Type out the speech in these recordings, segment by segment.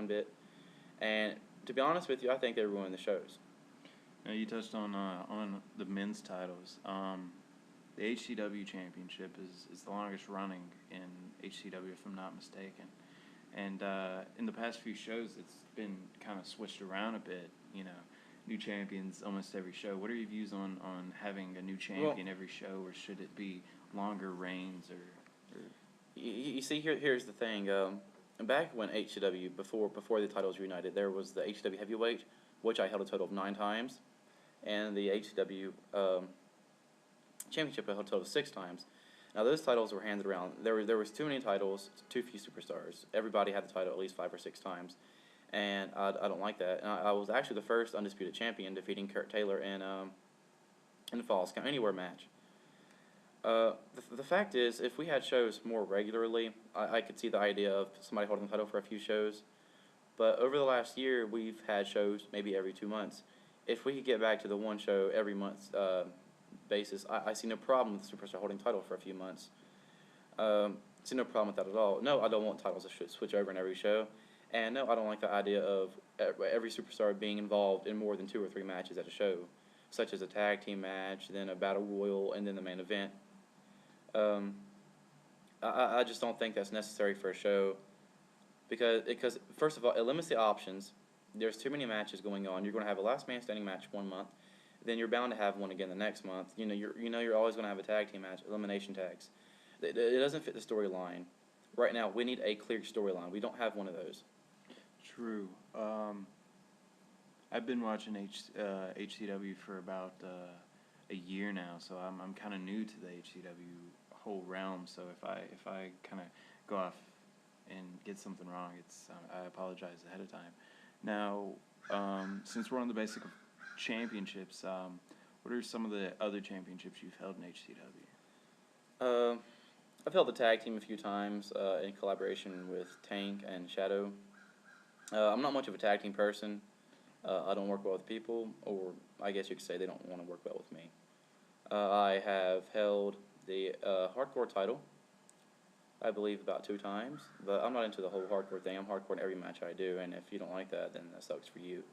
one bit. And to be honest with you, I think they ruined the shows. Now you touched on the men's titles. The HCW championship is the longest running in HCW, if I'm not mistaken. And in the past few shows, it's been kind of switched around a bit. New champions almost every show. What are your views on having a new champion every show, or should it be longer reigns? Or You see, here's the thing. Back when HCW, before the titles reunited, there was the HCW heavyweight, which I held a total of 9 times, and the HCW championship I held a total of 6 times. Now those titles were handed around. There was too many titles, too few superstars. Everybody had the title at least 5 or 6 times, and I don't like that. And I was actually the first undisputed champion, defeating Kurt Taylor in the Falls Count Anywhere match. The fact is, if we had shows more regularly, I could see the idea of somebody holding the title for a few shows. But over the last year, we've had shows maybe every 2 months. If we could get back to the one show every month basis, I see no problem with the superstar holding title for a few months. See no problem with that at all. No, I don't want titles to switch over in every show. And no, I don't like the idea of every superstar being involved in more than 2 or 3 matches at a show, such as a tag team match, then a battle royal, and then the main event. I just don't think that's necessary for a show because first of all, it limits the options. There's too many matches going on. You're going to have a last man standing match one month, then you're bound to have one again the next month. You're always going to have a tag team match, elimination tags. It doesn't fit the storyline. Right now, we need a clear storyline. We don't have one of those. True. I've been watching HCW for about a year now, so I'm kind of new to the HCW whole realm. So if I kind of go off and get something wrong, I apologize ahead of time. Now, since we're on the basic of championships, what are some of the other championships you've held in HCW? I've held the tag team a few times in collaboration with Tank and Shadow. I'm not much of a tag team person. I don't work well with people, or I guess you could say they don't want to work well with me. I have held the hardcore title, I believe, about 2 times, but I'm not into the whole hardcore thing. I'm hardcore in every match I do, and if you don't like that, then that sucks for you.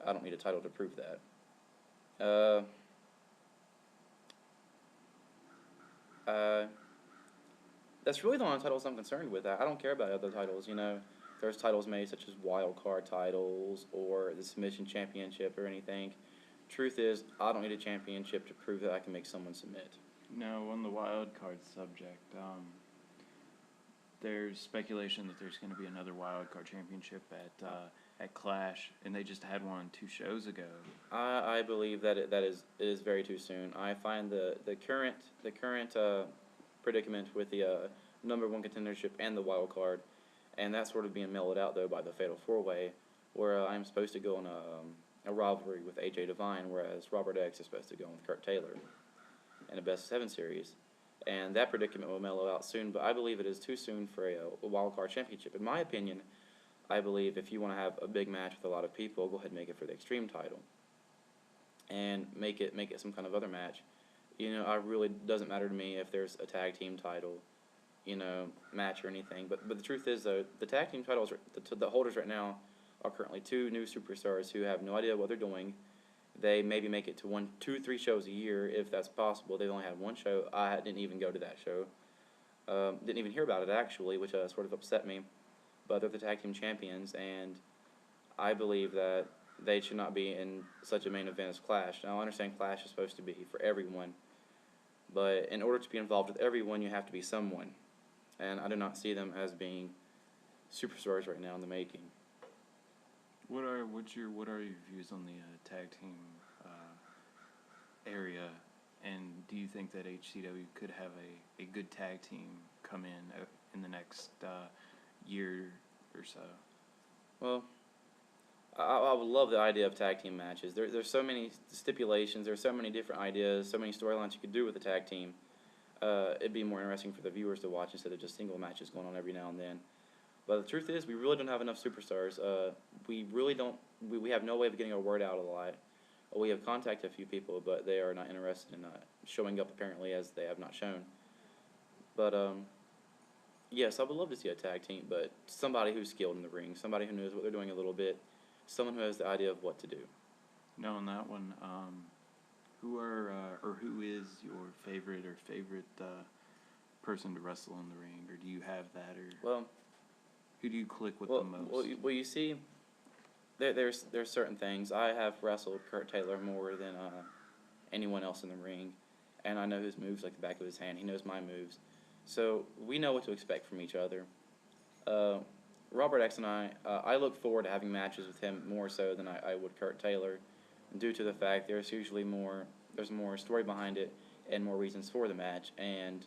I don't need a title to prove that. That's really the only titles I'm concerned with. I don't care about other titles. There's titles made such as wild card titles or the submission championship or anything. Truth is, I don't need a championship to prove that I can make someone submit. Now, on the wild card subject, there's speculation that there's going to be another wild card championship at Clash, and they just had one 2 shows ago. I believe that it is very too soon. I find the current predicament with the #1 contendership and the wild card, and that's sort of being mellowed out though by the Fatal 4-Way, where I'm supposed to go on a rivalry with AJ Divine, whereas Robert X is supposed to go on with Kurt Taylor in a best of 7 series. And that predicament will mellow out soon, but I believe it is too soon for a wild card championship. In my opinion, I believe if you want to have a big match with a lot of people, go ahead and make it for the Extreme title, and make it some kind of other match. I really doesn't matter to me if there's a tag team title, match or anything. But the truth is though, the tag team titles, the holders right now are currently 2 new superstars who have no idea what they're doing. They maybe make it to 1, 2, 3 shows a year if that's possible. They've only had 1 show. I didn't even go to that show. Didn't even hear about it actually, which sort of upset me. But they're the tag team champions, and I believe that they should not be in such a main event as Clash. Now I understand Clash is supposed to be for everyone, but in order to be involved with everyone, you have to be someone, and I do not see them as being superstars right now in the making. What are your views on the tag team area, and do you think that HCW could have a good tag team come in the next year or so? Well, I would love the idea of tag team matches. There's so many stipulations, there's so many different ideas, so many storylines you could do with a tag team. It'd be more interesting for the viewers to watch instead of just single matches going on every now and then. But the truth is, we really don't have enough superstars. We really don't. We have no way of getting our word out a lot. We have contacted a few people, but they are not interested in showing up apparently, as they have not shown. But Yes, I would love to see a tag team, but somebody who's skilled in the ring, somebody who knows what they're doing a little bit, someone who has the idea of what to do. No, on that one, who are or who is your favorite person to wrestle in the ring, or do you have that, or Well, who do you click with well, the most? you see, there's certain things. I have wrestled Kurt Taylor more than anyone else in the ring, and I know his moves like the back of his hand. He knows my moves, so we know what to expect from each other. Uh, Robert X and I look forward to having matches with him more so than I would Kurt Taylor, due to the fact there's more story behind it and more reasons for the match, and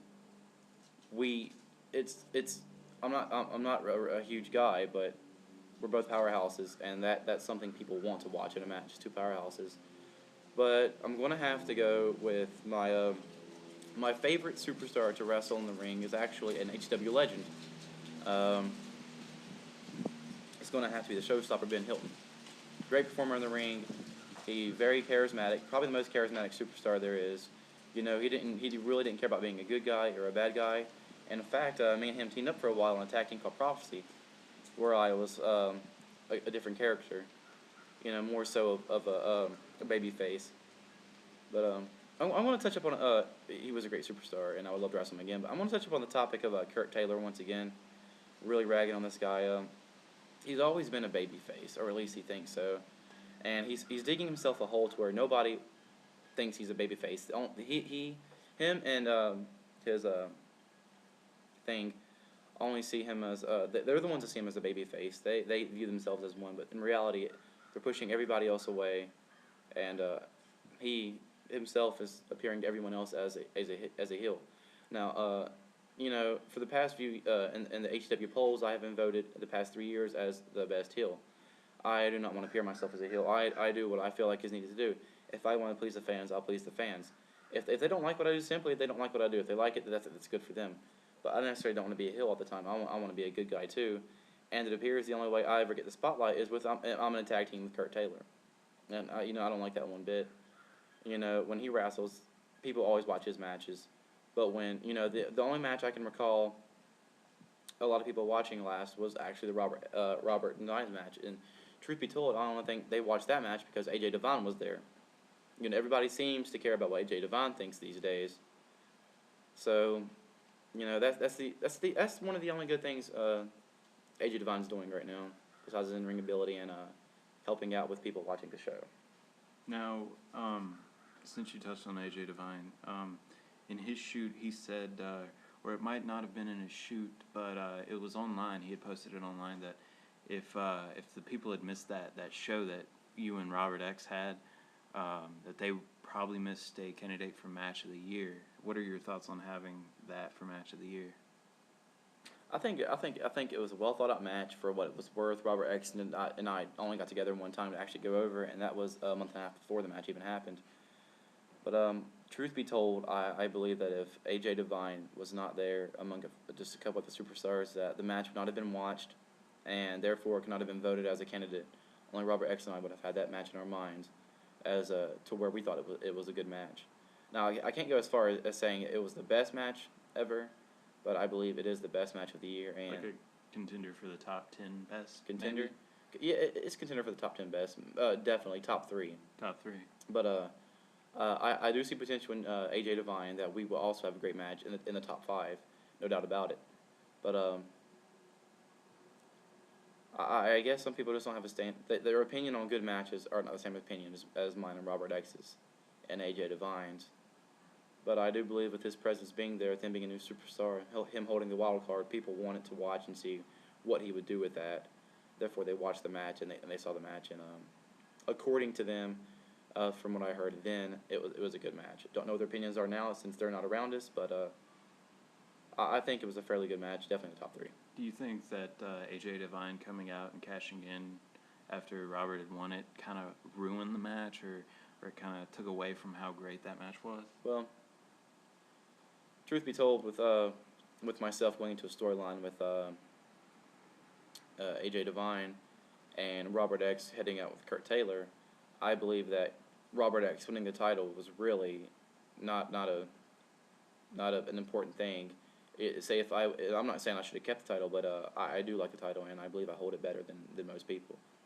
we it's I'm not a huge guy, but we're both powerhouses, and that's something people want to watch in a match, two powerhouses. But I'm gonna have to go with my favorite superstar to wrestle in the ring is actually an HW legend. Um, it's gonna have to be the showstopper Ben Hilton. Great performer in the ring. He very charismatic, probably the most charismatic superstar there is. You know, he really didn't care about being a good guy or a bad guy. And in fact, me and him teamed up for a while on a tag team called Prophecy, where I was a different character. You know, more so of a baby face. But I want to touch up on he was a great superstar, and I would love to wrestle him again. But I want to touch up on the topic of Kurt Taylor once again. Really ragging on this guy. He's always been a baby face, or at least he thinks so, and he's digging himself a hole to where nobody thinks he's a baby face. Him and his thing only see him as they're the ones that see him as a baby face. They view themselves as one, but in reality, they're pushing everybody else away, and he himself is appearing to everyone else as a heel. Now, you know, for the past few in the HW polls, I have been voted the past 3 years as the best heel. I do not want to appear myself as a heel. I do what I feel like is needed to do. If I want to please the fans, I'll please the fans. If they don't like what I do, simply they don't like what I do. If they like it, that's good for them. But I necessarily don't want to be a heel all the time. I want to be a good guy too. And it appears the only way I ever get the spotlight is with I'm in a tag team with Kurt Taylor. And you know, I don't like that one bit. You know, when he wrestles, people always watch his matches. But when, you know, the only match I can recall a lot of people watching last was actually the Robert and Dine's match. And truth be told, I don't think they watched that match because AJ Devine was there. You know, everybody seems to care about what AJ Devine thinks these days. So, you know, that's one of the only good things AJ Devine's doing right now, besides his in-ring ability and helping out with people watching the show. Now, since you touched on AJ Devine, in his shoot, he said, or it might not have been in his shoot, but it was online. He had posted it online that if the people had missed that show that you and Robert X had, that they probably missed a candidate for Match of the Year. What are your thoughts on having that for Match of the Year? I think it was a well thought out match for what it was worth. Robert X and I only got together one time to actually go over it, and that was a month and a half before the match even happened. But truth be told, I believe that if AJ Devine was not there among just a couple of the superstars, that the match would not have been watched, and therefore could not have been voted as a candidate. Only Robert X and I would have had that match in our minds, as to where we thought it was a good match. Now I can't go as far as saying it was the best match ever, but I believe it is the best match of the year, and like a contender for the top 10 best. contender. Maybe? Yeah, it's contender for the top 10 best. Definitely top 3. Top 3. But I do see potential in AJ Devine that we will also have a great match in the top 5, no doubt about it. But I guess some people just don't have a stand. Their opinion on good matches are not the same opinion as mine and Robert X's and AJ Devine's. But I do believe with his presence being there, with him being a new superstar, him holding the wild card, people wanted to watch and see what he would do with that. Therefore, they watched the match and they saw the match, and according to them, from what I heard then, it was a good match. Don't know what their opinions are now since they're not around us, but I think it was a fairly good match, definitely the top 3. Do you think that AJ Devine coming out and cashing in after Robert had won it kind of ruined the match, or it kind of took away from how great that match was? Well, truth be told, with myself going into a storyline with AJ Devine and Robert X heading out with Kurt Taylor, I believe that Robert X winning the title was really not an important thing. say if I'm not saying I should have kept the title, but I do like the title, and I believe I hold it better than most people.